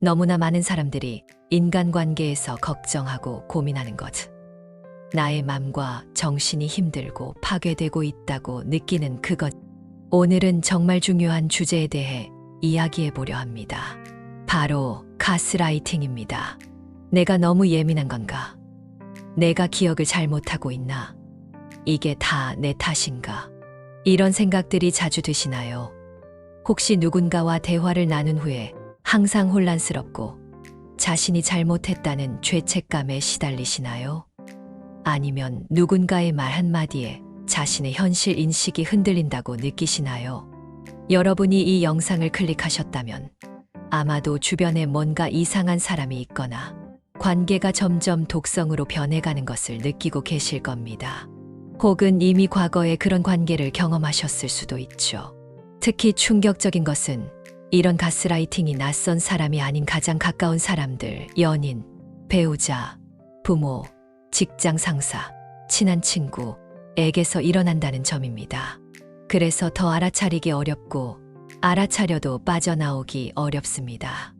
너무나 많은 사람들이 인간관계에서 걱정하고 고민하는 것. 나의 맘과 정신이 힘들고 파괴되고 있다고 느끼는 그것. 오늘은 정말 중요한 주제에 대해 이야기해 보려 합니다. 바로 가스라이팅입니다. 내가 너무 예민한 건가? 내가 기억을 잘못하고 있나? 이게 다 내 탓인가? 이런 생각들이 자주 드시나요? 혹시 누군가와 대화를 나눈 후에 항상 혼란스럽고 자신이 잘못했다는 죄책감에 시달리시나요? 아니면 누군가의 말 한마디에 자신의 현실 인식이 흔들린다고 느끼시나요? 여러분이 이 영상을 클릭하셨다면 아마도 주변에 뭔가 이상한 사람이 있거나 관계가 점점 독성으로 변해가는 것을 느끼고 계실 겁니다. 혹은 이미 과거에 그런 관계를 경험하셨을 수도 있죠. 특히 충격적인 것은 이런 가스라이팅이 낯선 사람이 아닌 가장 가까운 사람들, 연인, 배우자, 부모, 직장 상사, 친한 친구에게서 일어난다는 점입니다. 그래서 더 알아차리기 어렵고 알아차려도 빠져나오기 어렵습니다.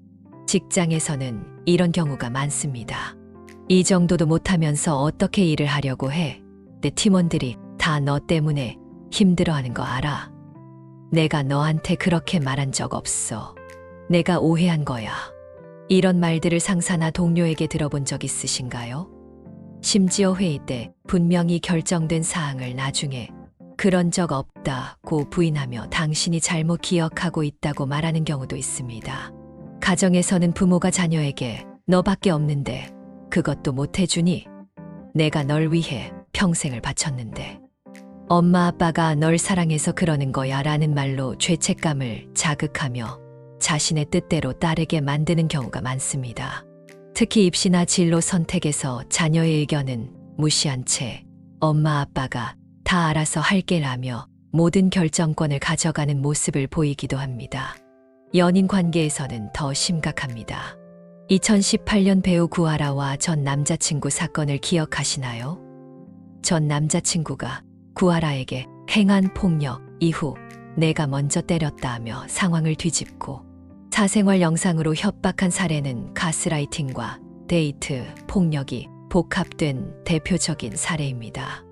직장에서는 이런 경우가 많습니다. 이 정도도 못하면서 어떻게 일을 하려고 해? 내 팀원들이 다 너 때문에 힘들어하는 거 알아? 내가 너한테 그렇게 말한 적 없어. 내가 오해한 거야. 이런 말들을 상사나 동료에게 들어본 적 있으신가요? 심지어 회의 때 분명히 결정된 사항을 나중에 그런 적 없다고 부인하며 당신이 잘못 기억하고 있다고 말하는 경우도 있습니다. 가정에서는 부모가 자녀에게 너밖에 없는데 그것도 못 해주니? 내가 널 위해 평생을 바쳤는데. 엄마 아빠가 널 사랑해서 그러는 거야 라는 말로 죄책감을 자극하며 자신의 뜻대로 따르게 만드는 경우가 많습니다. 특히 입시나 진로 선택에서 자녀의 의견은 무시한 채 엄마 아빠가 다 알아서 할게라며 모든 결정권을 가져가는 모습을 보이기도 합니다. 연인 관계에서는 더 심각합니다. 2018년 배우 구하라와 전 남자친구 사건을 기억하시나요? 전 남자친구가 구하라에게 행한 폭력 이후 내가 먼저 때렸다며 상황을 뒤집고 사생활 영상으로 협박한 사례는 가스라이팅과 데이트, 폭력이 복합된 대표적인 사례입니다.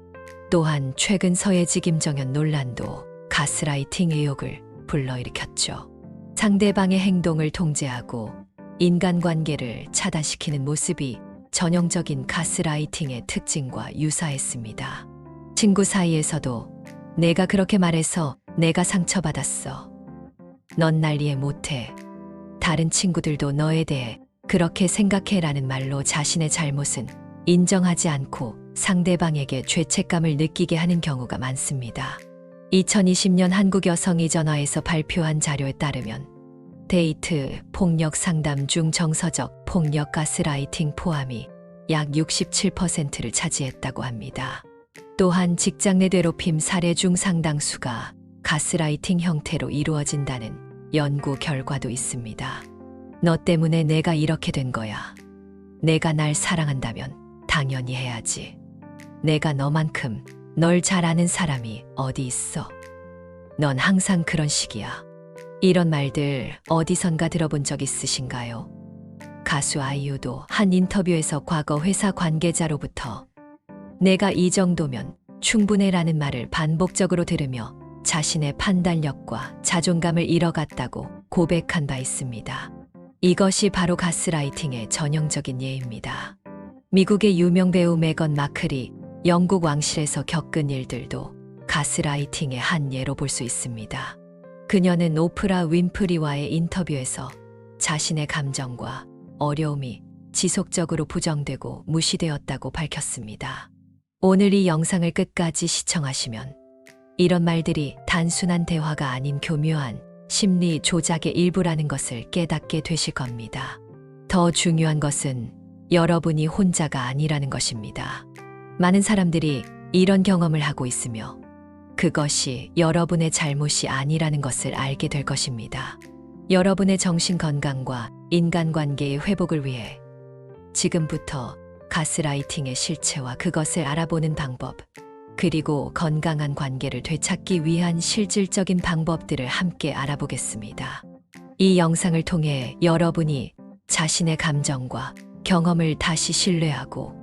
또한 최근 서예지 김정현 논란도 가스라이팅 의혹을 불러일으켰죠. 상대방의 행동을 통제하고 인간관계를 차단시키는 모습이 전형적인 가스라이팅의 특징과 유사했습니다. 친구 사이에서도 내가 그렇게 말해서 내가 상처받았어. 넌 날 이해 못해. 다른 친구들도 너에 대해 그렇게 생각해라는 말로 자신의 잘못은 인정하지 않고 상대방에게 죄책감을 느끼게 하는 경우가 많습니다. 2020년 한국여성의전화에서 발표한 자료에 따르면 데이트, 폭력 상담 중 정서적 폭력 가스라이팅 포함이 약 67%를 차지했다고 합니다. 또한 직장 내 괴롭힘 사례 중 상당수가 가스라이팅 형태로 이루어진다는 연구 결과도 있습니다. 너 때문에 내가 이렇게 된 거야. 내가 날 사랑한다면 당연히 해야지. 내가 너만큼 널 잘 아는 사람이 어디 있어. 넌 항상 그런 식이야. 이런 말들 어디선가 들어본 적 있으신가요? 가수 아이유도 한 인터뷰에서 과거 회사 관계자로부터 내가 이 정도면 충분해라는 말을 반복적으로 들으며 자신의 판단력과 자존감을 잃어갔다고 고백한 바 있습니다. 이것이 바로 가스라이팅의 전형적인 예입니다. 미국의 유명 배우 메건 마클이 영국 왕실에서 겪은 일들도 가스라이팅의 한 예로 볼 수 있습니다. 그녀는 오프라 윈프리와의 인터뷰에서 자신의 감정과 어려움이 지속적으로 부정되고 무시되었다고 밝혔습니다. 오늘 이 영상을 끝까지 시청하시면 이런 말들이 단순한 대화가 아닌 교묘한 심리 조작의 일부라는 것을 깨닫게 되실 겁니다. 더 중요한 것은 여러분이 혼자가 아니라는 것입니다. 많은 사람들이 이런 경험을 하고 있으며 그것이 여러분의 잘못이 아니라는 것을 알게 될 것입니다. 여러분의 정신 건강과 인간관계의 회복을 위해 지금부터 가스라이팅의 실체와 그것을 알아보는 방법, 그리고 건강한 관계를 되찾기 위한 실질적인 방법들을 함께 알아보겠습니다. 이 영상을 통해 여러분이 자신의 감정과 경험을 다시 신뢰하고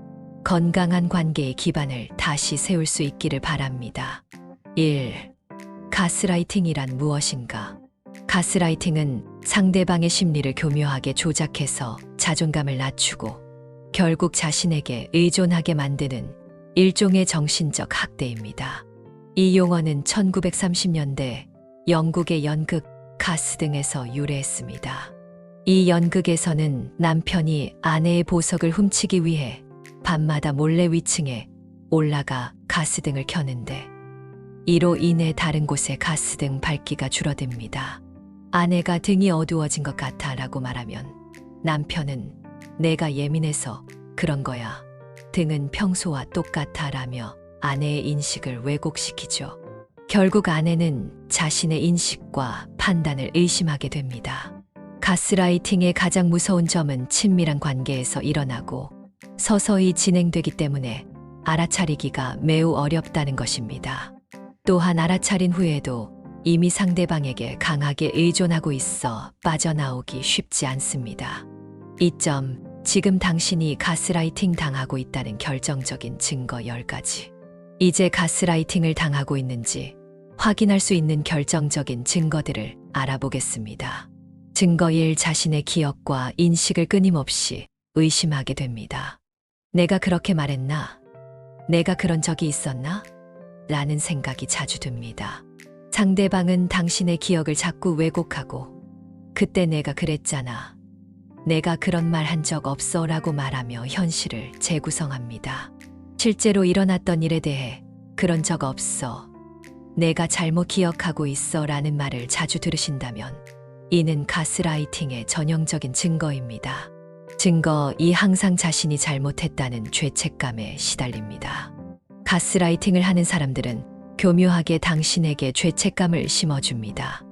건강한 관계의 기반을 다시 세울 수 있기를 바랍니다. 1. 가스라이팅이란 무엇인가? 가스라이팅은 상대방의 심리를 교묘하게 조작해서 자존감을 낮추고 결국 자신에게 의존하게 만드는 일종의 정신적 학대입니다. 이 용어는 1930년대 영국의 연극 가스 등에서 유래했습니다. 이 연극에서는 남편이 아내의 보석을 훔치기 위해 밤마다 몰래 위층에 올라가 가스등을 켜는데 이로 인해 다른 곳에 가스등 밝기가 줄어듭니다. 아내가 등이 어두워진 것 같아 라고 말하면 남편은 내가 예민해서 그런 거야. 등은 평소와 똑같아 라며 아내의 인식을 왜곡시키죠. 결국 아내는 자신의 인식과 판단을 의심하게 됩니다. 가스라이팅의 가장 무서운 점은 친밀한 관계에서 일어나고 서서히 진행되기 때문에 알아차리기가 매우 어렵다는 것입니다. 또한 알아차린 후에도 이미 상대방에게 강하게 의존하고 있어 빠져나오기 쉽지 않습니다. 이 점, 지금 당신이 가스라이팅 당하고 있다는 결정적인 증거 10가지. 이제 가스라이팅을 당하고 있는지 확인할 수 있는 결정적인 증거들을 알아보겠습니다. 증거 1. 자신의 기억과 인식을 끊임없이 의심하게 됩니다. 내가 그렇게 말했나? 내가 그런 적이 있었나? 라는 생각이 자주 듭니다. 상대방은 당신의 기억을 자꾸 왜곡하고 그때 내가 그랬잖아. 내가 그런 말 한 적 없어 라고 말하며 현실을 재구성합니다. 실제로 일어났던 일에 대해 그런 적 없어. 내가 잘못 기억하고 있어 라는 말을 자주 들으신다면 이는 가스라이팅의 전형적인 증거입니다. 증거 2. 항상 자신이 잘못했다는 죄책감에 시달립니다. 가스라이팅을 하는 사람들은 교묘하게 당신에게 죄책감을 심어줍니다.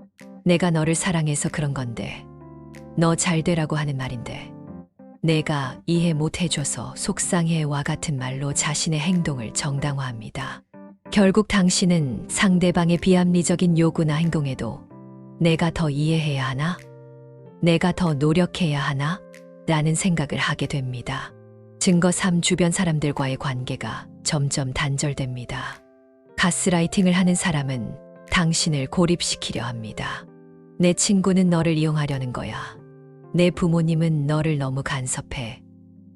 내가 너를 사랑해서 그런 건데, 너 잘 되라고 하는 말인데, 내가 이해 못 해줘서 속상해와 같은 말로 자신의 행동을 정당화합니다. 결국 당신은 상대방의 비합리적인 요구나 행동에도 내가 더 이해해야 하나? 내가 더 노력해야 하나? 라는 생각을 하게 됩니다. 증거 3. 주변 사람들과의 관계가 점점 단절됩니다. 가스라이팅을 하는 사람은 당신을 고립시키려 합니다. 내 친구는 너를 이용하려는 거야. 내 부모님은 너를 너무 간섭해.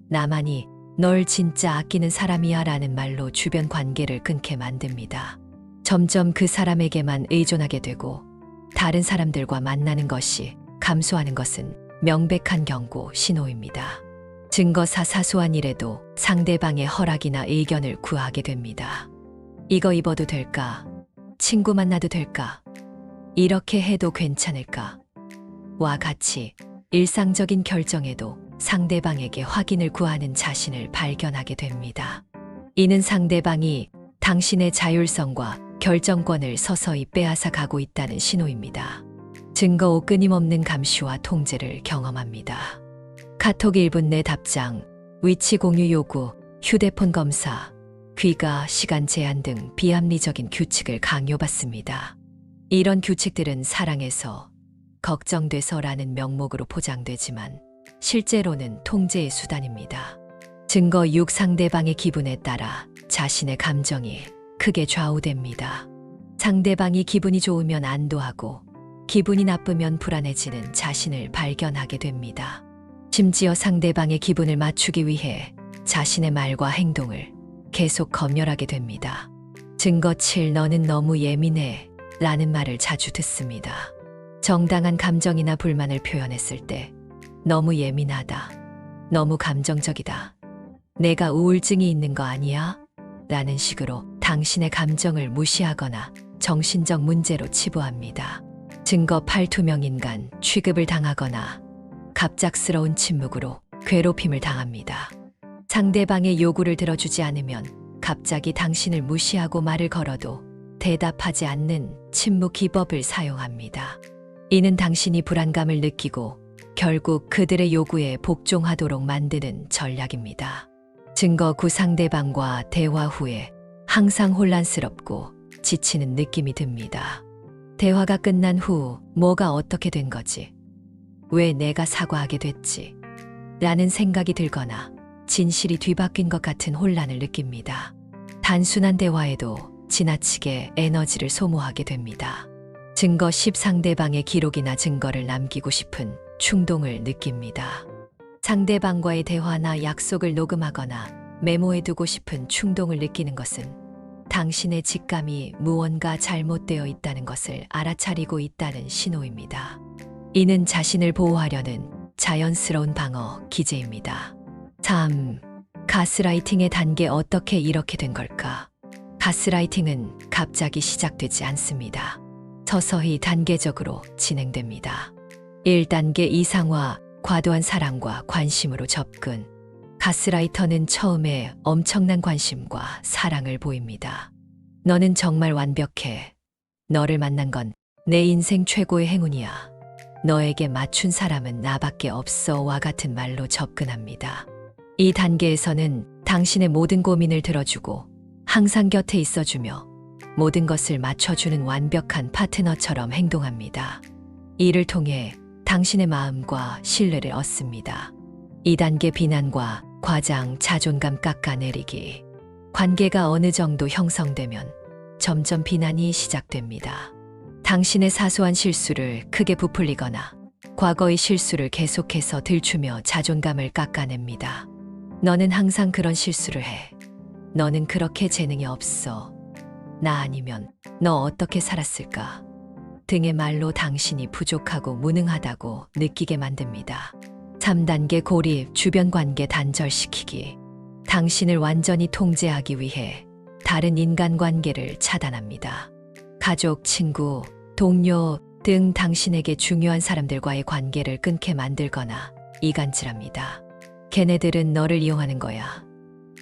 나만이 널 진짜 아끼는 사람이야 라는 말로 주변 관계를 끊게 만듭니다. 점점 그 사람에게만 의존하게 되고 다른 사람들과 만나는 것이 감소하는 것은 명백한 경고 신호입니다. 증거 4. 사소한 일에도 상대방의 허락이나 의견을 구하게 됩니다. 이거 입어도 될까? 친구 만나도 될까? 이렇게 해도 괜찮을까? 와 같이 일상적인 결정에도 상대방에게 확인을 구하는 자신을 발견하게 됩니다. 이는 상대방이 당신의 자율성과 결정권을 서서히 빼앗아 가고 있다는 신호입니다. 증거 5. 끊임없는 감시와 통제를 경험합니다. 카톡 1분 내 답장, 위치 공유 요구, 휴대폰 검사, 귀가, 시간 제한 등 비합리적인 규칙을 강요받습니다. 이런 규칙들은 사랑해서, 걱정돼서라는 명목으로 포장되지만 실제로는 통제의 수단입니다. 증거 6. 상대방의 기분에 따라 자신의 감정이 크게 좌우됩니다. 상대방이 기분이 좋으면 안도하고 기분이 나쁘면 불안해지는 자신을 발견하게 됩니다. 심지어 상대방의 기분을 맞추기 위해 자신의 말과 행동을 계속 검열하게 됩니다. 증거 7. 너는 너무 예민해 라는 말을 자주 듣습니다. 정당한 감정이나 불만을 표현했을 때 너무 예민하다, 너무 감정적이다, 내가 우울증이 있는 거 아니야? 라는 식으로 당신의 감정을 무시하거나 정신적 문제로 치부합니다. 증거 8. 투명인간, 취급을 당하거나 갑작스러운 침묵으로 괴롭힘을 당합니다. 상대방의 요구를 들어주지 않으면 갑자기 당신을 무시하고 말을 걸어도 대답하지 않는 침묵 기법을 사용합니다. 이는 당신이 불안감을 느끼고 결국 그들의 요구에 복종하도록 만드는 전략입니다. 증거 9. 상대방과 대화 후에 항상 혼란스럽고 지치는 느낌이 듭니다. 대화가 끝난 후 뭐가 어떻게 된 거지? 왜 내가 사과하게 됐지? 라는 생각이 들거나 진실이 뒤바뀐 것 같은 혼란을 느낍니다. 단순한 대화에도 지나치게 에너지를 소모하게 됩니다. 증거 10 상대방의 기록이나 증거를 남기고 싶은 충동을 느낍니다. 상대방과의 대화나 약속을 녹음하거나 메모해두고 싶은 충동을 느끼는 것은 당신의 직감이 무언가 잘못되어 있다는 것을 알아차리고 있다는 신호입니다. 이는 자신을 보호하려는 자연스러운 방어 기제입니다. 3. 가스라이팅의 단계 어떻게 이렇게 된 걸까? 가스라이팅은 갑자기 시작되지 않습니다. 서서히 단계적으로 진행됩니다. 1단계 이상화, 과도한 사랑과 관심으로 접근. 가스라이터는 처음에 엄청난 관심과 사랑을 보입니다. 너는 정말 완벽해. 너를 만난 건 내 인생 최고의 행운이야. 너에게 맞춘 사람은 나밖에 없어와 같은 말로 접근합니다. 이 단계에서는 당신의 모든 고민을 들어주고 항상 곁에 있어주며 모든 것을 맞춰주는 완벽한 파트너처럼 행동합니다. 이를 통해 당신의 마음과 신뢰를 얻습니다. 2단계 비난과 과장, 자존감 깎아내리기. 관계가 어느 정도 형성되면 점점 비난이 시작됩니다. 당신의 사소한 실수를 크게 부풀리거나 과거의 실수를 계속해서 들추며 자존감을 깎아냅니다. 너는 항상 그런 실수를 해. 너는 그렇게 재능이 없어. 나 아니면 너 어떻게 살았을까? 등의 말로 당신이 부족하고 무능하다고 느끼게 만듭니다. 3단계 고립, 주변 관계 단절시키기. 당신을 완전히 통제하기 위해 다른 인간관계를 차단합니다. 가족, 친구, 동료 등 당신에게 중요한 사람들과의 관계를 끊게 만들거나 이간질합니다. 걔네들은 너를 이용하는 거야.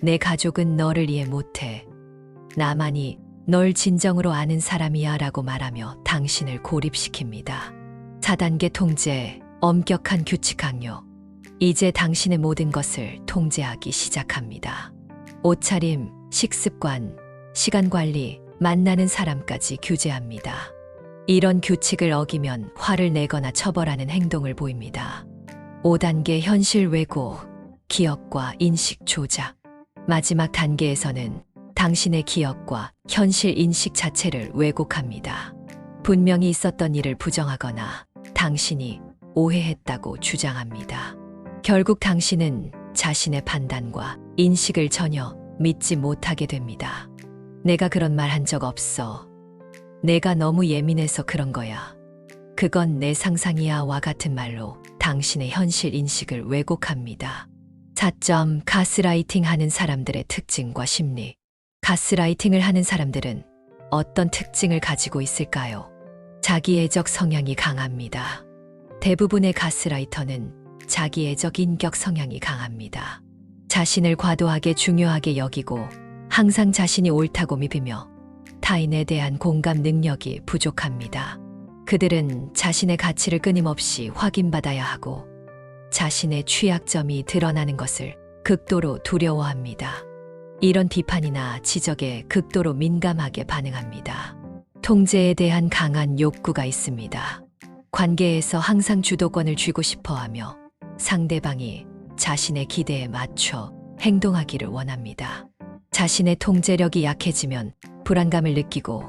내 가족은 너를 이해 못해. 나만이 널 진정으로 아는 사람이야 라고 말하며 당신을 고립시킵니다. 4단계 통제, 엄격한 규칙 강요. 이제 당신의 모든 것을 통제하기 시작합니다. 옷차림, 식습관, 시간 관리, 만나는 사람까지 규제합니다. 이런 규칙을 어기면 화를 내거나 처벌하는 행동을 보입니다. 5단계 현실 왜곡, 기억과 인식 조작. 마지막 단계에서는 당신의 기억과 현실 인식 자체를 왜곡합니다. 분명히 있었던 일을 부정하거나 당신이 오해했다고 주장합니다. 결국 당신은 자신의 판단과 인식을 전혀 믿지 못하게 됩니다. 내가 그런 말 한 적 없어. 내가 너무 예민해서 그런 거야. 그건 내 상상이야와 같은 말로 당신의 현실 인식을 왜곡합니다. 4점 가스라이팅 하는 사람들의 특징과 심리. 가스라이팅을 하는 사람들은 어떤 특징을 가지고 있을까요? 자기애적 성향이 강합니다. 대부분의 가스라이터는 자기애적 인격 성향이 강합니다. 자신을 과도하게 중요하게 여기고 항상 자신이 옳다고 믿으며 타인에 대한 공감 능력이 부족합니다. 그들은 자신의 가치를 끊임없이 확인받아야 하고 자신의 취약점이 드러나는 것을 극도로 두려워합니다. 이런 비판이나 지적에 극도로 민감하게 반응합니다. 통제에 대한 강한 욕구가 있습니다. 관계에서 항상 주도권을 쥐고 싶어 하며 상대방이 자신의 기대에 맞춰 행동하기를 원합니다. 자신의 통제력이 약해지면 불안감을 느끼고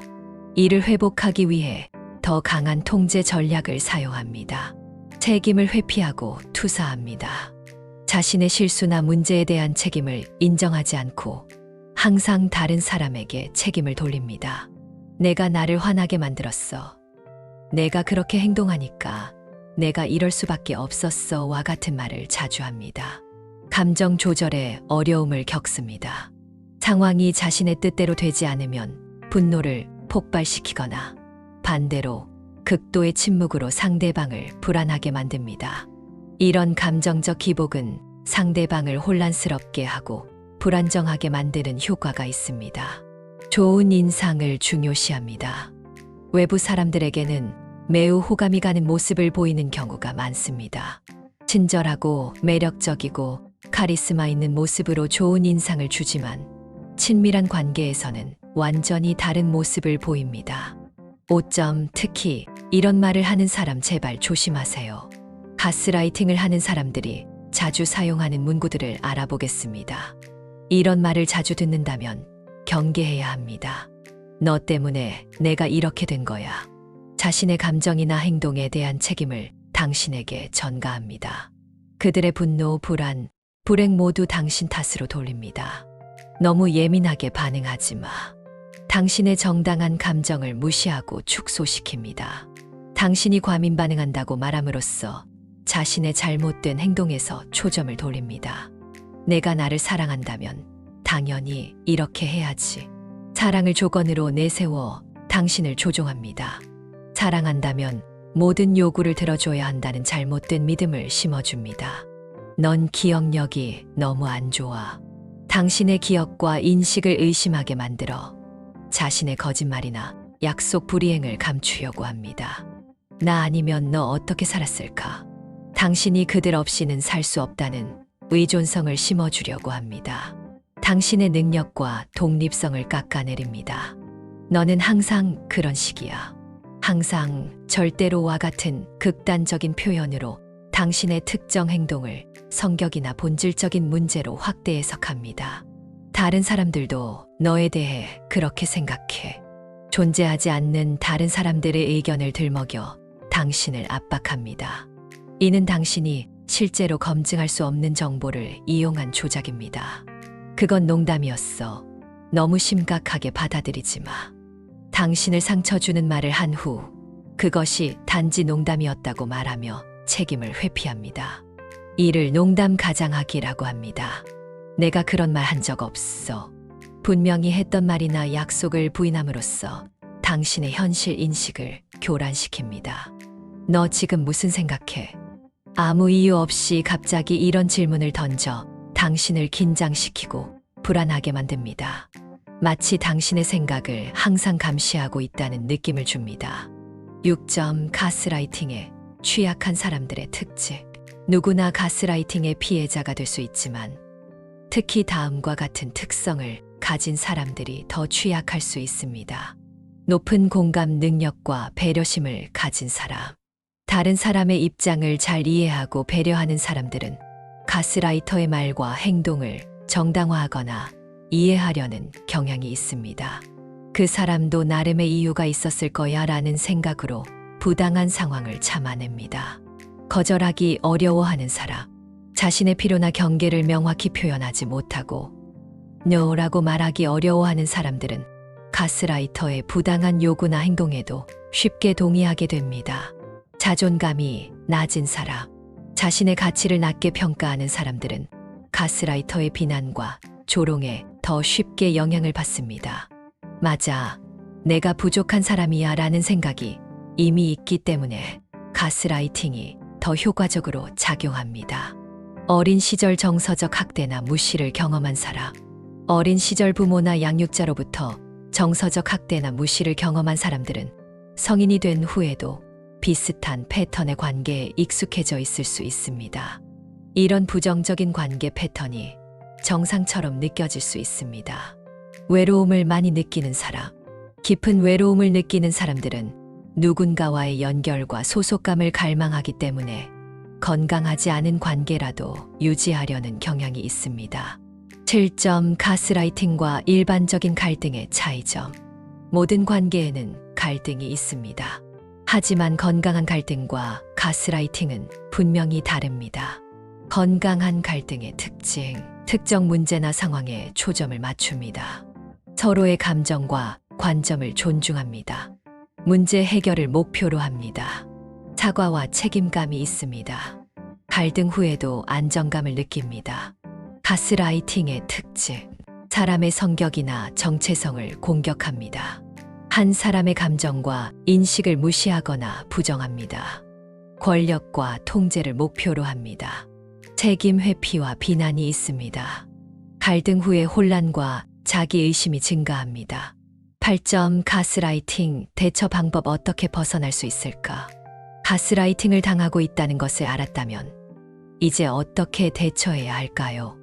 이를 회복하기 위해 더 강한 통제 전략을 사용합니다. 책임을 회피하고 투사합니다. 자신의 실수나 문제에 대한 책임을 인정하지 않고 항상 다른 사람에게 책임을 돌립니다. 내가 나를 화나게 만들었어. 내가 그렇게 행동하니까 내가 이럴 수밖에 없었어와 같은 말을 자주 합니다. 감정 조절에 어려움을 겪습니다. 상황이 자신의 뜻대로 되지 않으면 분노를 폭발시키거나 반대로 극도의 침묵으로 상대방을 불안하게 만듭니다. 이런 감정적 기복은 상대방을 혼란스럽게 하고 불안정하게 만드는 효과가 있습니다. 좋은 인상을 중요시합니다. 외부 사람들에게는 매우 호감이 가는 모습을 보이는 경우가 많습니다. 친절하고 매력적이고 카리스마 있는 모습으로 좋은 인상을 주지만 친밀한 관계에서는 완전히 다른 모습을 보입니다. 5점 특히 이런 말을 하는 사람 제발 조심하세요. 가스라이팅을 하는 사람들이 자주 사용하는 문구들을 알아보겠습니다. 이런 말을 자주 듣는다면 경계해야 합니다. 너 때문에 내가 이렇게 된 거야. 자신의 감정이나 행동에 대한 책임을 당신에게 전가합니다. 그들의 분노, 불안, 불행 모두 당신 탓으로 돌립니다. 너무 예민하게 반응하지 마. 당신의 정당한 감정을 무시하고 축소시킵니다. 당신이 과민 반응한다고 말함으로써 자신의 잘못된 행동에서 초점을 돌립니다. 내가 나를 사랑한다면 당연히 이렇게 해야지. 사랑을 조건으로 내세워 당신을 조종합니다. 사랑한다면 모든 요구를 들어줘야 한다는 잘못된 믿음을 심어줍니다. 넌 기억력이 너무 안 좋아. 당신의 기억과 인식을 의심하게 만들어 자신의 거짓말이나 약속 불이행을 감추려고 합니다. 나 아니면 너 어떻게 살았을까? 당신이 그들 없이는 살 수 없다는 의존성을 심어주려고 합니다. 당신의 능력과 독립성을 깎아내립니다. 너는 항상 그런 식이야. 항상 절대로와 같은 극단적인 표현으로 당신의 특정 행동을 성격이나 본질적인 문제로 확대 해석합니다. 다른 사람들도 너에 대해 그렇게 생각해. 존재하지 않는 다른 사람들의 의견을 들먹여 당신을 압박합니다. 이는 당신이 실제로 검증할 수 없는 정보를 이용한 조작입니다. 그건 농담이었어. 너무 심각하게 받아들이지 마. 당신을 상처 주는 말을 한 후 그것이 단지 농담이었다고 말하며 책임을 회피합니다. 이를 농담 가장하기라고 합니다. 내가 그런 말 한 적 없어. 분명히 했던 말이나 약속을 부인함으로써 당신의 현실 인식을 교란시킵니다. 너 지금 무슨 생각해? 아무 이유 없이 갑자기 이런 질문을 던져 당신을 긴장시키고 불안하게 만듭니다. 마치 당신의 생각을 항상 감시하고 있다는 느낌을 줍니다. 6점 가스라이팅에 취약한 사람들의 특징. 누구나 가스라이팅의 피해자가 될 수 있지만 특히 다음과 같은 특성을 가진 사람들이 더 취약할 수 있습니다. 높은 공감 능력과 배려심을 가진 사람. 다른 사람의 입장을 잘 이해하고 배려하는 사람들은 가스라이터의 말과 행동을 정당화하거나 이해하려는 경향이 있습니다. 그 사람도 나름의 이유가 있었을 거야 라는 생각으로 부당한 상황을 참아냅니다. 거절하기 어려워하는 사람. 자신의 필요나 경계를 명확히 표현하지 못하고 no라고 말하기 어려워하는 사람들은 가스라이터의 부당한 요구나 행동에도 쉽게 동의하게 됩니다. 자존감이 낮은 사람. 자신의 가치를 낮게 평가하는 사람들은 가스라이터의 비난과 조롱에 더 쉽게 영향을 받습니다. 맞아, 내가 부족한 사람이야 라는 생각이 이미 있기 때문에 가스라이팅이 더 효과적으로 작용합니다. 어린 시절 정서적 학대나 무시를 경험한 사람. 어린 시절 부모나 양육자로부터 정서적 학대나 무시를 경험한 사람들은 성인이 된 후에도 비슷한 패턴의 관계에 익숙해져 있을 수 있습니다. 이런 부정적인 관계 패턴이 정상처럼 느껴질 수 있습니다. 외로움을 많이 느끼는 사람. 깊은 외로움을 느끼는 사람들은 누군가와의 연결과 소속감을 갈망하기 때문에 건강하지 않은 관계라도 유지하려는 경향이 있습니다. 7점 가스라이팅과 일반적인 갈등의 차이점. 모든 관계에는 갈등이 있습니다. 하지만 건강한 갈등과 가스라이팅은 분명히 다릅니다. 건강한 갈등의 특징, 특정 문제나 상황에 초점을 맞춥니다. 서로의 감정과 관점을 존중합니다. 문제 해결을 목표로 합니다. 사과와 책임감이 있습니다. 갈등 후에도 안정감을 느낍니다. 가스라이팅의 특징, 사람의 성격이나 정체성을 공격합니다. 한 사람의 감정과 인식을 무시하거나 부정합니다. 권력과 통제를 목표로 합니다. 책임 회피와 비난이 있습니다. 갈등 후에 혼란과 자기의심이 증가합니다. 8점 가스라이팅 대처 방법 어떻게 벗어날 수 있을까? 가스라이팅을 당하고 있다는 것을 알았다면 이제 어떻게 대처해야 할까요?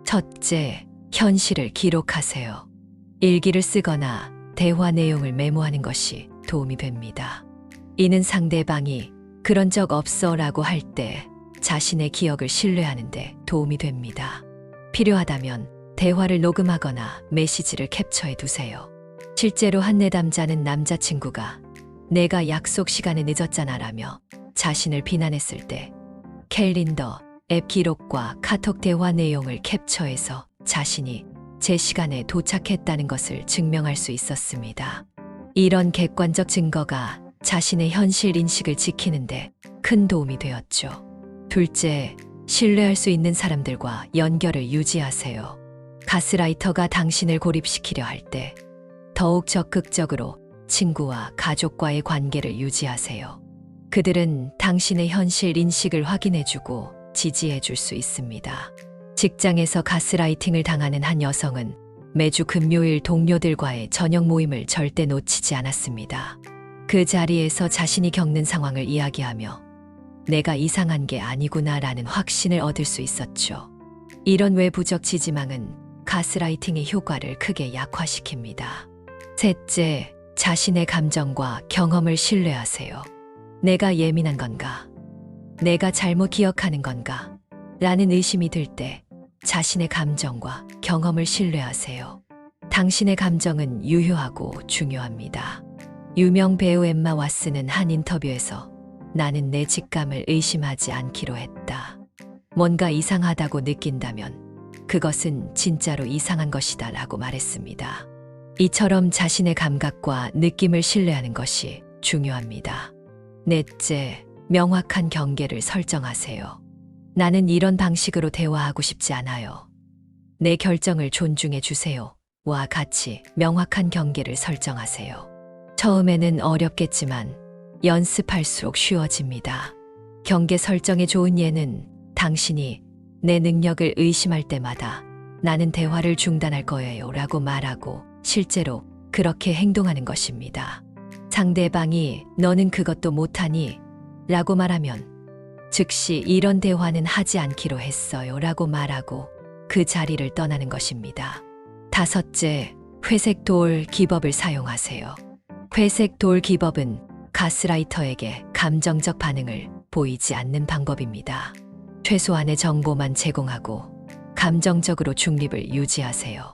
첫째, 현실을 기록하세요. 일기를 쓰거나 대화 내용을 메모하는 것이 도움이 됩니다. 이는 상대방이 그런 적 없어 라고 할 때 자신의 기억을 신뢰하는데 도움이 됩니다. 필요하다면 대화를 녹음하거나 메시지를 캡처해 두세요. 실제로 한 내담자는 남자친구가 내가 약속 시간에 늦었잖아라며 자신을 비난했을 때 캘린더, 앱 기록과 카톡 대화 내용을 캡처해서 자신이 제 시간에 도착했다는 것을 증명할 수 있었습니다. 이런 객관적 증거가 자신의 현실 인식을 지키는데 큰 도움이 되었죠. 둘째, 신뢰할 수 있는 사람들과 연결을 유지하세요. 가스라이터가 당신을 고립시키려 할 때 더욱 적극적으로 친구와 가족과의 관계를 유지하세요. 그들은 당신의 현실 인식을 확인해주고 지지해줄 수 있습니다. 직장에서 가스라이팅을 당하는 한 여성은 매주 금요일 동료들과의 저녁 모임을 절대 놓치지 않았습니다. 그 자리에서 자신이 겪는 상황을 이야기하며 내가 이상한 게 아니구나라는 확신을 얻을 수 있었죠. 이런 외부적 지지망은 가스라이팅의 효과를 크게 약화시킵니다. 셋째, 자신의 감정과 경험을 신뢰하세요. 내가 예민한 건가? 내가 잘못 기억하는 건가? 라는 의심이 들 때 자신의 감정과 경험을 신뢰하세요. 당신의 감정은 유효하고 중요합니다. 유명 배우 엠마 왓슨은 한 인터뷰에서 나는 내 직감을 의심하지 않기로 했다. 뭔가 이상하다고 느낀다면 그것은 진짜로 이상한 것이다 라고 말했습니다. 이처럼 자신의 감각과 느낌을 신뢰하는 것이 중요합니다. 넷째, 명확한 경계를 설정하세요. 나는 이런 방식으로 대화하고 싶지 않아요. 내 결정을 존중해 주세요. 와 같이 명확한 경계를 설정하세요. 처음에는 어렵겠지만 연습할수록 쉬워집니다. 경계 설정의 좋은 예는 당신이 내 능력을 의심할 때마다 나는 대화를 중단할 거예요 라고 말하고 실제로 그렇게 행동하는 것입니다. 상대방이 너는 그것도 못하니? 라고 말하면 즉시 이런 대화는 하지 않기로 했어요 라고 말하고 그 자리를 떠나는 것입니다. 다섯째, 회색 돌 기법을 사용하세요. 회색 돌 기법은 가스라이터에게 감정적 반응을 보이지 않는 방법입니다. 최소한의 정보만 제공하고 감정적으로 중립을 유지하세요.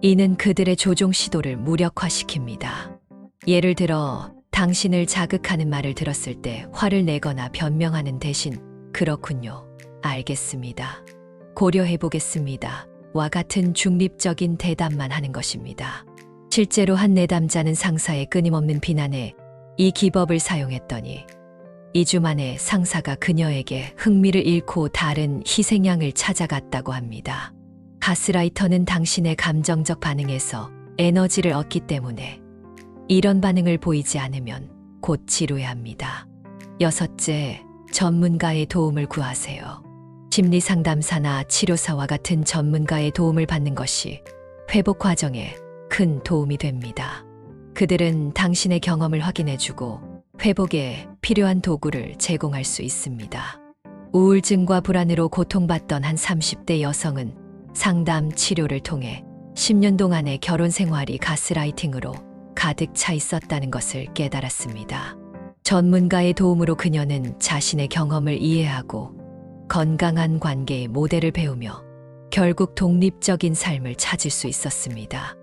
이는 그들의 조종 시도를 무력화시킵니다. 예를 들어 당신을 자극하는 말을 들었을 때 화를 내거나 변명하는 대신 그렇군요. 알겠습니다. 고려해 보겠습니다. 와 같은 중립적인 대답만 하는 것입니다. 실제로 한 내담자는 상사의 끊임없는 비난에 이 기법을 사용했더니 2주 만에 상사가 그녀에게 흥미를 잃고 다른 희생양을 찾아갔다고 합니다. 가스라이터는 당신의 감정적 반응에서 에너지를 얻기 때문에 이런 반응을 보이지 않으면 곧 치료해야 합니다. 여섯째, 전문가의 도움을 구하세요. 심리상담사나 치료사와 같은 전문가의 도움을 받는 것이 회복 과정에 큰 도움이 됩니다. 그들은 당신의 경험을 확인해주고 회복에 필요한 도구를 제공할 수 있습니다. 우울증과 불안으로 고통받던 한 30대 여성은 상담 치료를 통해 10년 동안의 결혼 생활이 가스라이팅으로 가득 차 있었다는 것을 깨달았습니다. 전문가의 도움으로 그녀는 자신의 경험을 이해하고 건강한 관계의 모델을 배우며 결국 독립적인 삶을 찾을 수 있었습니다.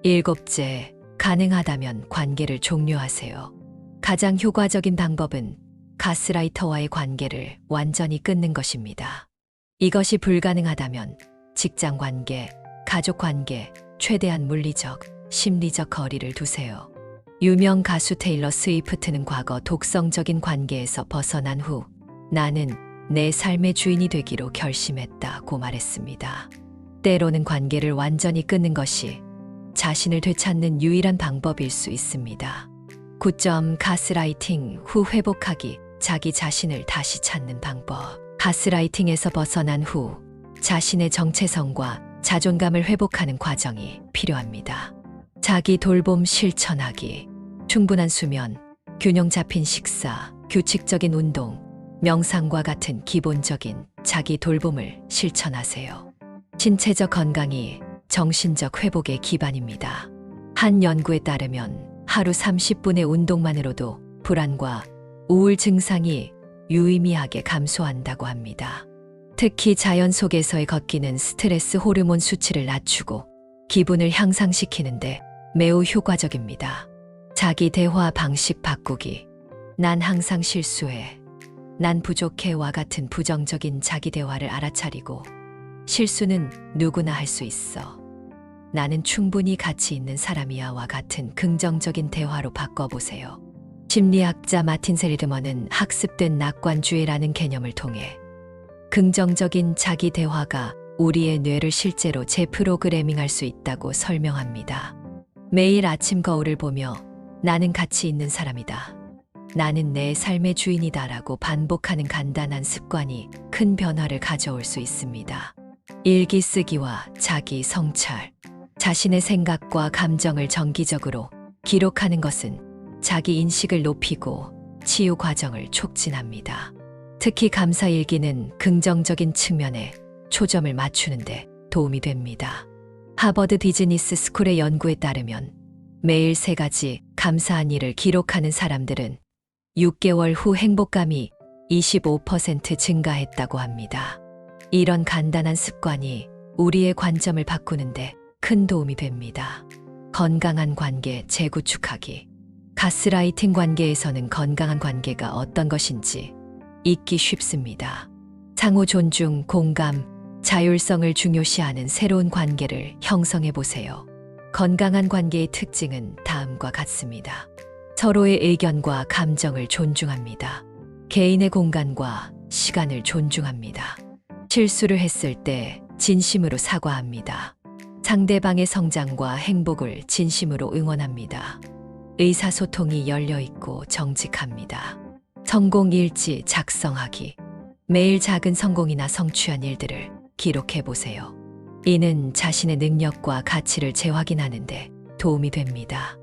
일곱째, 가능하다면 관계를 종료하세요. 가장 효과적인 방법은 가스라이터와의 관계를 완전히 끊는 것입니다. 이것이 불가능하다면 직장 관계, 가족 관계, 최대한 물리적, 심리적 거리를 두세요. 유명 가수 테일러 스위프트는 과거 독성적인 관계에서 벗어난 후 나는 내 삶의 주인이 되기로 결심했다고 말했습니다. 때로는 관계를 완전히 끊는 것이 자신을 되찾는 유일한 방법일 수 있습니다. 9점 가스라이팅 후 회복하기, 자기 자신을 다시 찾는 방법. 가스라이팅에서 벗어난 후 자신의 정체성과 자존감을 회복하는 과정이 필요합니다. 자기 돌봄 실천하기, 충분한 수면, 균형 잡힌 식사, 규칙적인 운동, 명상과 같은 기본적인 자기 돌봄을 실천하세요. 신체적 건강이 정신적 회복의 기반입니다. 한 연구에 따르면 하루 30분의 운동만으로도 불안과 우울 증상이 유의미하게 감소한다고 합니다. 특히 자연 속에서의 걷기는 스트레스 호르몬 수치를 낮추고 기분을 향상시키는데 매우 효과적입니다. 자기 대화 방식 바꾸기. 난 항상 실수해. 난 부족해와 같은 부정적인 자기 대화를 알아차리고 실수는 누구나 할 수 있어. 나는 충분히 가치 있는 사람이야와 같은 긍정적인 대화로 바꿔보세요. 심리학자 마틴 셀리드먼은 학습된 낙관주의라는 개념을 통해 긍정적인 자기 대화가 우리의 뇌를 실제로 재프로그래밍할 수 있다고 설명합니다. 매일 아침 거울을 보며 나는 가치 있는 사람이다. 나는 내 삶의 주인이다라고 반복하는 간단한 습관이 큰 변화를 가져올 수 있습니다. 일기 쓰기와 자기 성찰. 자신의 생각과 감정을 정기적으로 기록하는 것은 자기 인식을 높이고 치유 과정을 촉진합니다. 특히 감사 일기는 긍정적인 측면에 초점을 맞추는데 도움이 됩니다. 하버드 비즈니스 스쿨의 연구에 따르면 매일 3가지 감사한 일을 기록하는 사람들은 6개월 후 행복감이 25% 증가했다고 합니다. 이런 간단한 습관이 우리의 관점을 바꾸는데 큰 도움이 됩니다. 건강한 관계 재구축하기. 가스라이팅 관계에서는 건강한 관계가 어떤 것인지 잊기 쉽습니다. 상호 존중, 공감, 자율성을 중요시하는 새로운 관계를 형성해 보세요. 건강한 관계의 특징은 다음과 같습니다. 서로의 의견과 감정을 존중합니다. 개인의 공간과 시간을 존중합니다. 실수를 했을 때 진심으로 사과합니다. 상대방의 성장과 행복을 진심으로 응원합니다. 의사소통이 열려있고 정직합니다. 성공일지 작성하기. 매일 작은 성공이나 성취한 일들을 기록해 보세요. 이는 자신의 능력과 가치를 재확인하는 데 도움이 됩니다.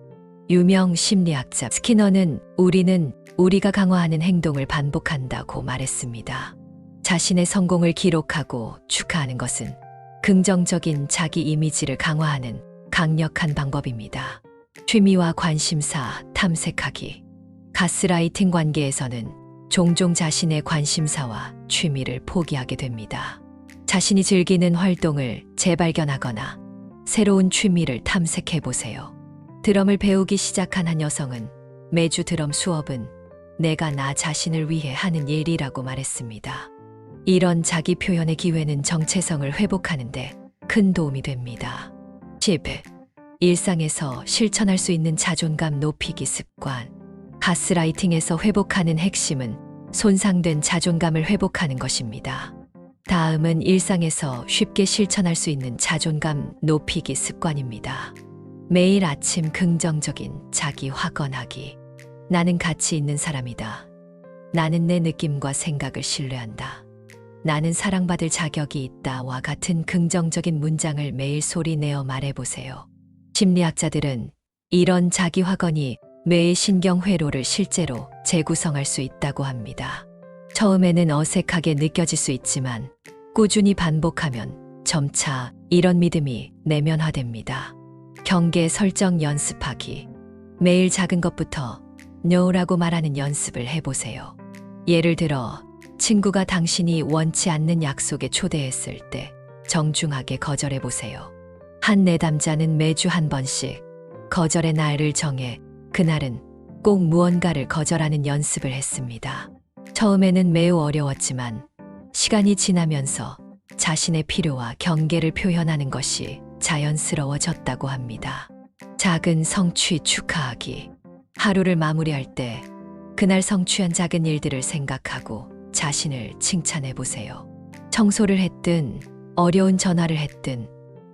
유명 심리학자 스키너는 우리는 우리가 강화하는 행동을 반복한다고 말했습니다. 자신의 성공을 기록하고 축하하는 것은 긍정적인 자기 이미지를 강화하는 강력한 방법입니다. 취미와 관심사 탐색하기. 가스라이팅 관계에서는 종종 자신의 관심사와 취미를 포기하게 됩니다. 자신이 즐기는 활동을 재발견하거나 새로운 취미를 탐색해 보세요. 드럼을 배우기 시작한 한 여성은 매주 드럼 수업은 내가 나 자신을 위해 하는 일이라고 말했습니다. 이런 자기 표현의 기회는 정체성을 회복하는 데 큰 도움이 됩니다. 10. 일상에서 실천할 수 있는 자존감 높이기 습관. 가스라이팅에서 회복하는 핵심은 손상된 자존감을 회복하는 것입니다. 다음은 일상에서 쉽게 실천할 수 있는 자존감 높이기 습관입니다. 매일 아침 긍정적인 자기 확언하기. 나는 가치 있는 사람이다. 나는 내 느낌과 생각을 신뢰한다. 나는 사랑받을 자격이 있다와 같은 긍정적인 문장을 매일 소리내어 말해보세요. 심리학자들은 이런 자기 확언이 뇌의 신경 회로를 실제로 재구성할 수 있다고 합니다. 처음에는 어색하게 느껴질 수 있지만 꾸준히 반복하면 점차 이런 믿음이 내면화됩니다. 경계 설정 연습하기. 매일 작은 것부터 no라고 말하는 연습을 해보세요. 예를 들어 친구가 당신이 원치 않는 약속에 초대했을 때 정중하게 거절해보세요. 한 내담자는 매주 한 번씩 거절의 날을 정해 그날은 꼭 무언가를 거절하는 연습을 했습니다. 처음에는 매우 어려웠지만 시간이 지나면서 자신의 필요와 경계를 표현하는 것이 자연스러워졌다고 합니다. 작은 성취 축하하기. 하루를 마무리할 때 그날 성취한 작은 일들을 생각하고 자신을 칭찬해 보세요. 청소를 했든 어려운 전화를 했든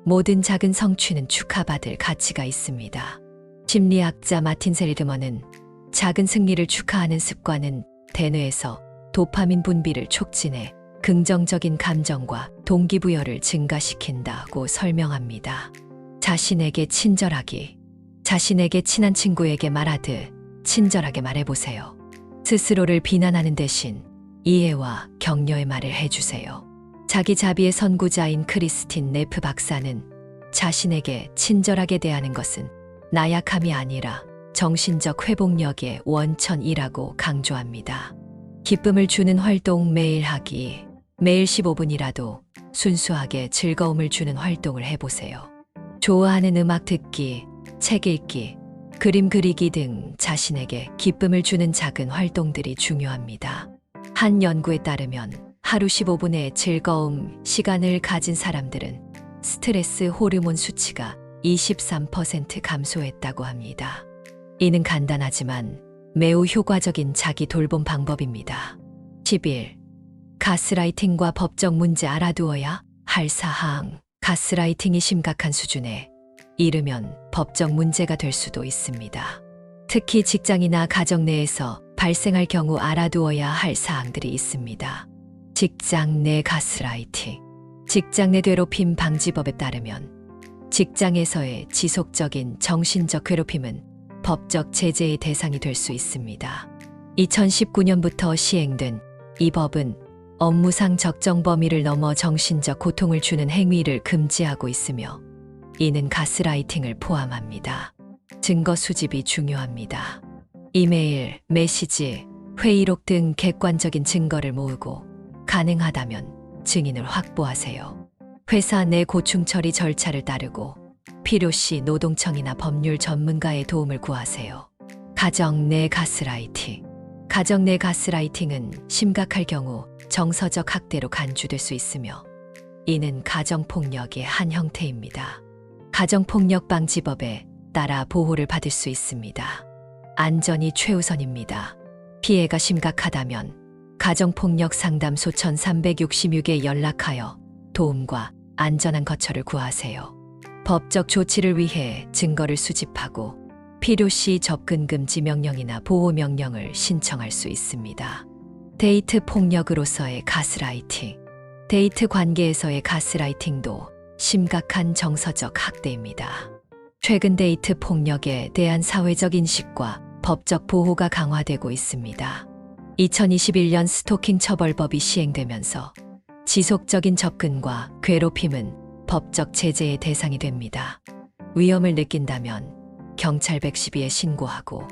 모든 작은 성취는 축하받을 가치가 있습니다. 심리학자 마틴 셀리드먼은 작은 승리를 축하하는 습관은 대뇌에서 도파민 분비를 촉진해 긍정적인 감정과 동기부여를 증가시킨다고 설명합니다. 자신에게 친절하기. 자신에게 친한 친구에게 말하듯 친절하게 말해보세요. 스스로를 비난하는 대신 이해와 격려의 말을 해주세요. 자기 자비의 선구자인 크리스틴 네프 박사는 자신에게 친절하게 대하는 것은 나약함이 아니라 정신적 회복력의 원천이라고 강조합니다. 기쁨을 주는 활동 매일 하기. 매일 15분이라도 순수하게 즐거움을 주는 활동을 해보세요. 좋아하는 음악 듣기, 책 읽기, 그림 그리기 등 자신에게 기쁨을 주는 작은 활동들이 중요합니다. 한 연구에 따르면 하루 15분의 즐거움 시간을 가진 사람들은 스트레스 호르몬 수치가 23% 감소했다고 합니다. 이는 간단하지만 매우 효과적인 자기 돌봄 방법입니다. 11. 가스라이팅과 법적 문제 알아두어야 할 사항. 가스라이팅이 심각한 수준에 이르면 법적 문제가 될 수도 있습니다. 특히 직장이나 가정 내에서 발생할 경우 알아두어야 할 사항들이 있습니다. 직장 내 가스라이팅. 직장 내 괴롭힘 방지법에 따르면 직장에서의 지속적인 정신적 괴롭힘은 법적 제재의 대상이 될 수 있습니다. 2019년부터 시행된 이 법은 업무상 적정 범위를 넘어 정신적 고통을 주는 행위를 금지하고 있으며 이는 가스라이팅을 포함합니다. 증거 수집이 중요합니다. 이메일, 메시지, 회의록 등 객관적인 증거를 모으고 가능하다면 증인을 확보하세요. 회사 내 고충 처리 절차를 따르고 필요시 노동청이나 법률 전문가의 도움을 구하세요. 가정 내 가스라이팅. 가정 내 가스라이팅은 심각할 경우 정서적 학대로 간주될 수 있으며 이는 가정폭력의 한 형태입니다. 가정폭력방지법에 따라 보호를 받을 수 있습니다. 안전이 최우선입니다. 피해가 심각하다면 가정폭력 상담소 1366에 연락하여 도움과 안전한 거처를 구하세요. 법적 조치를 위해 증거를 수집하고 필요시 접근 금지 명령이나 보호 명령을 신청할 수 있습니다. 데이트 폭력으로서의 가스라이팅. 데이트 관계에서의 가스라이팅도 심각한 정서적 학대입니다. 최근 데이트 폭력에 대한 사회적 인식과 법적 보호가 강화되고 있습니다. 2021년 스토킹 처벌법이 시행되면서 지속적인 접근과 괴롭힘은 법적 제재의 대상이 됩니다. 위험을 느낀다면 경찰 112에 신고하고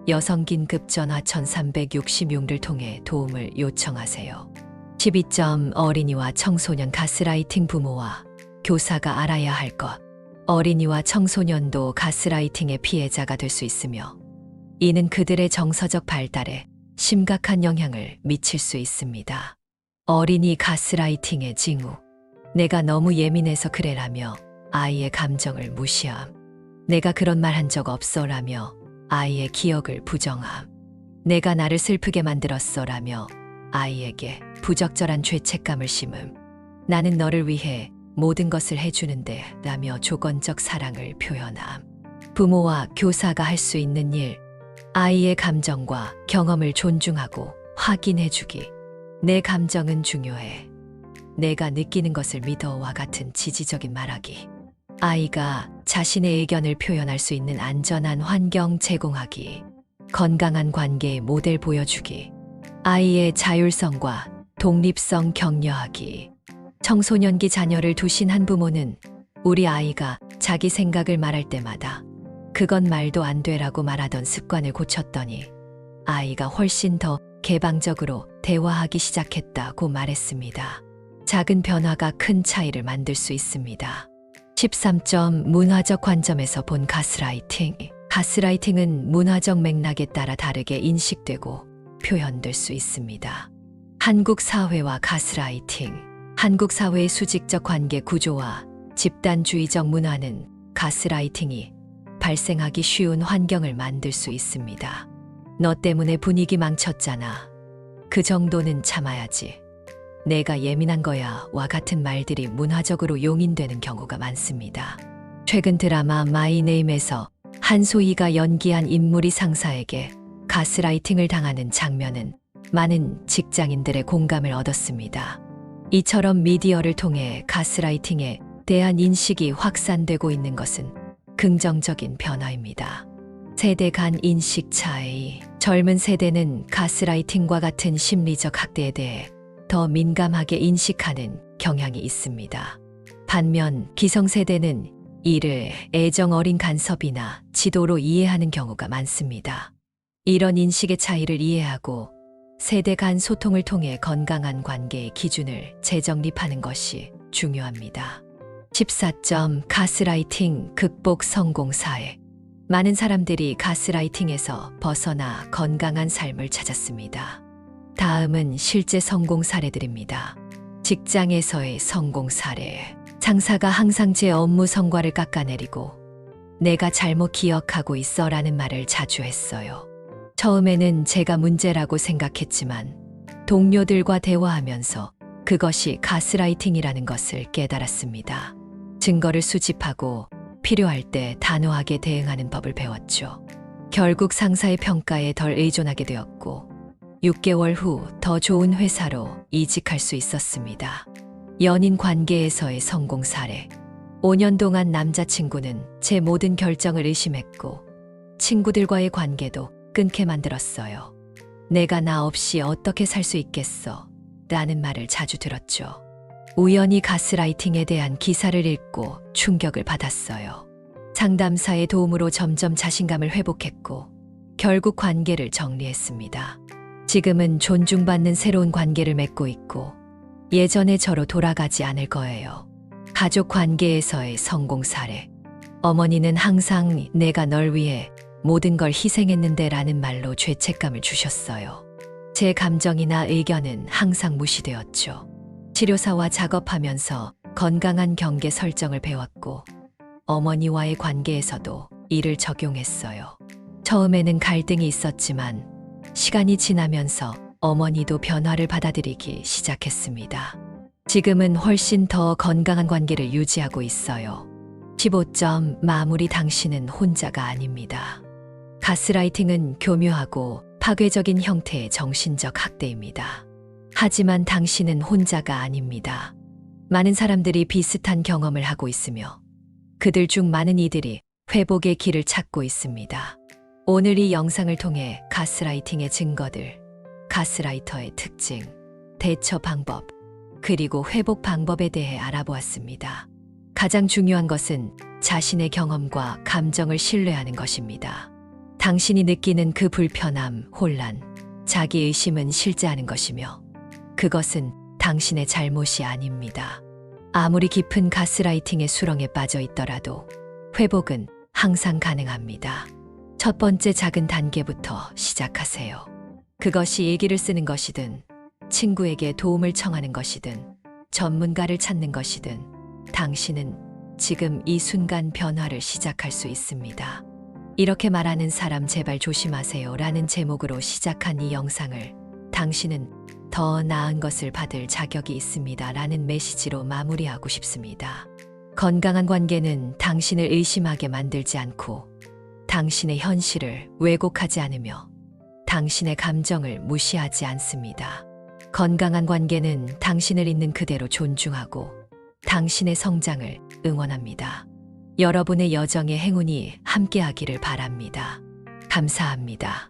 여성 긴급 전화 1366를 통해 도움을 요청하세요. 12점 어린이와 청소년 가스라이팅 부모와 교사가 알아야 할 것. 어린이와 청소년도 가스라이팅의 피해자가 될 수 있으며 이는 그들의 정서적 발달에 심각한 영향을 미칠 수 있습니다. 어린이 가스라이팅의 징후. 내가 너무 예민해서 그래라며 아이의 감정을 무시함. 내가 그런 말 한 적 없어라며 아이의 기억을 부정함. 내가 나를 슬프게 만들었어라며 아이에게 부적절한 죄책감을 심음. 나는 너를 위해 모든 것을 해주는데 라며 조건적 사랑을 표현함. 부모와 교사가 할 수 있는 일. 아이의 감정과 경험을 존중하고 확인해주기. 내 감정은 중요해. 내가 느끼는 것을 믿어와 같은 지지적인 말하기. 아이가 자신의 의견을 표현할 수 있는 안전한 환경 제공하기. 건강한 관계의 모델 보여주기. 아이의 자율성과 독립성 격려하기. 청소년기 자녀를 두신 한 부모는 우리 아이가 자기 생각을 말할 때마다 그건 말도 안 되라고 말하던 습관을 고쳤더니 아이가 훨씬 더 개방적으로 대화하기 시작했다고 말했습니다. 작은 변화가 큰 차이를 만들 수 있습니다. 13점 문화적 관점에서 본 가스라이팅. 가스라이팅은 문화적 맥락에 따라 다르게 인식되고 표현될 수 있습니다. 한국 사회와 가스라이팅. 한국 사회의 수직적 관계 구조와 집단주의적 문화는 가스라이팅이 발생하기 쉬운 환경을 만들 수 있습니다. 너 때문에 분위기 망쳤잖아. 그 정도는 참아야지. 내가 예민한 거야 와 같은 말들이 문화적으로 용인되는 경우가 많습니다. 최근 드라마 마이 네임에서 한소희가 연기한 인물이 상사에게 가스라이팅을 당하는 장면은 많은 직장인들의 공감을 얻었습니다. 이처럼 미디어를 통해 가스라이팅에 대한 인식이 확산되고 있는 것은 긍정적인 변화입니다. 세대 간 인식 차이. 젊은 세대는 가스라이팅과 같은 심리적 학대에 대해 더 민감하게 인식하는 경향이 있습니다. 반면 기성세대는 이를 애정 어린 간섭이나 지도로 이해하는 경우가 많습니다. 이런 인식의 차이를 이해하고 세대 간 소통을 통해 건강한 관계의 기준을 재정립하는 것이 중요합니다. 14점 가스라이팅 극복 성공 사회. 많은 사람들이 가스라이팅에서 벗어나 건강한 삶을 찾았습니다. 다음은 실제 성공 사례들입니다. 직장에서의 성공 사례. 상사가 항상 제 업무 성과를 깎아내리고 내가 잘못 기억하고 있어 라는 말을 자주 했어요. 처음에는 제가 문제라고 생각했지만 동료들과 대화하면서 그것이 가스라이팅이라는 것을 깨달았습니다. 증거를 수집하고 필요할 때 단호하게 대응하는 법을 배웠죠. 결국 상사의 평가에 덜 의존하게 되었고 6개월 후 더 좋은 회사로 이직할 수 있었습니다. 연인 관계에서의 성공 사례. 5년 동안 남자친구는 제 모든 결정을 의심했고 친구들과의 관계도 끊게 만들었어요. 내가 나 없이 어떻게 살 수 있겠어? 라는 말을 자주 들었죠. 우연히 가스라이팅에 대한 기사를 읽고 충격을 받았어요. 상담사의 도움으로 점점 자신감을 회복했고 결국 관계를 정리했습니다. 지금은 존중받는 새로운 관계를 맺고 있고 예전의 저로 돌아가지 않을 거예요. 가족 관계에서의 성공 사례. 어머니는 항상 내가 널 위해 모든 걸 희생했는데 라는 말로 죄책감을 주셨어요. 제 감정이나 의견은 항상 무시되었죠. 치료사와 작업하면서 건강한 경계 설정을 배웠고 어머니와의 관계에서도 이를 적용했어요. 처음에는 갈등이 있었지만 시간이 지나면서 어머니도 변화를 받아들이기 시작했습니다. 지금은 훨씬 더 건강한 관계를 유지하고 있어요. 15점 마무리. 당신은 혼자가 아닙니다. 가스라이팅은 교묘하고 파괴적인 형태의 정신적 학대입니다. 하지만 당신은 혼자가 아닙니다. 많은 사람들이 비슷한 경험을 하고 있으며 그들 중 많은 이들이 회복의 길을 찾고 있습니다. 오늘 이 영상을 통해 가스라이팅의 증거들, 가스라이터의 특징, 대처 방법, 그리고 회복 방법에 대해 알아보았습니다. 가장 중요한 것은 자신의 경험과 감정을 신뢰하는 것입니다. 당신이 느끼는 그 불편함, 혼란, 자기의심은 실제하는 것이며 그것은 당신의 잘못이 아닙니다. 아무리 깊은 가스라이팅의 수렁에 빠져 있더라도 회복은 항상 가능합니다. 첫 번째 작은 단계부터 시작하세요. 그것이 일기를 쓰는 것이든 친구에게 도움을 청하는 것이든 전문가를 찾는 것이든 당신은 지금 이 순간 변화를 시작할 수 있습니다. 이렇게 말하는 사람 제발 조심하세요 라는 제목으로 시작한 이 영상을 당신은 더 나은 것을 받을 자격이 있습니다 라는 메시지로 마무리하고 싶습니다. 건강한 관계는 당신을 의심하게 만들지 않고 당신의 현실을 왜곡하지 않으며 당신의 감정을 무시하지 않습니다. 건강한 관계는 당신을 있는 그대로 존중하고 당신의 성장을 응원합니다. 여러분의 여정의 행운이 함께하기를 바랍니다. 감사합니다.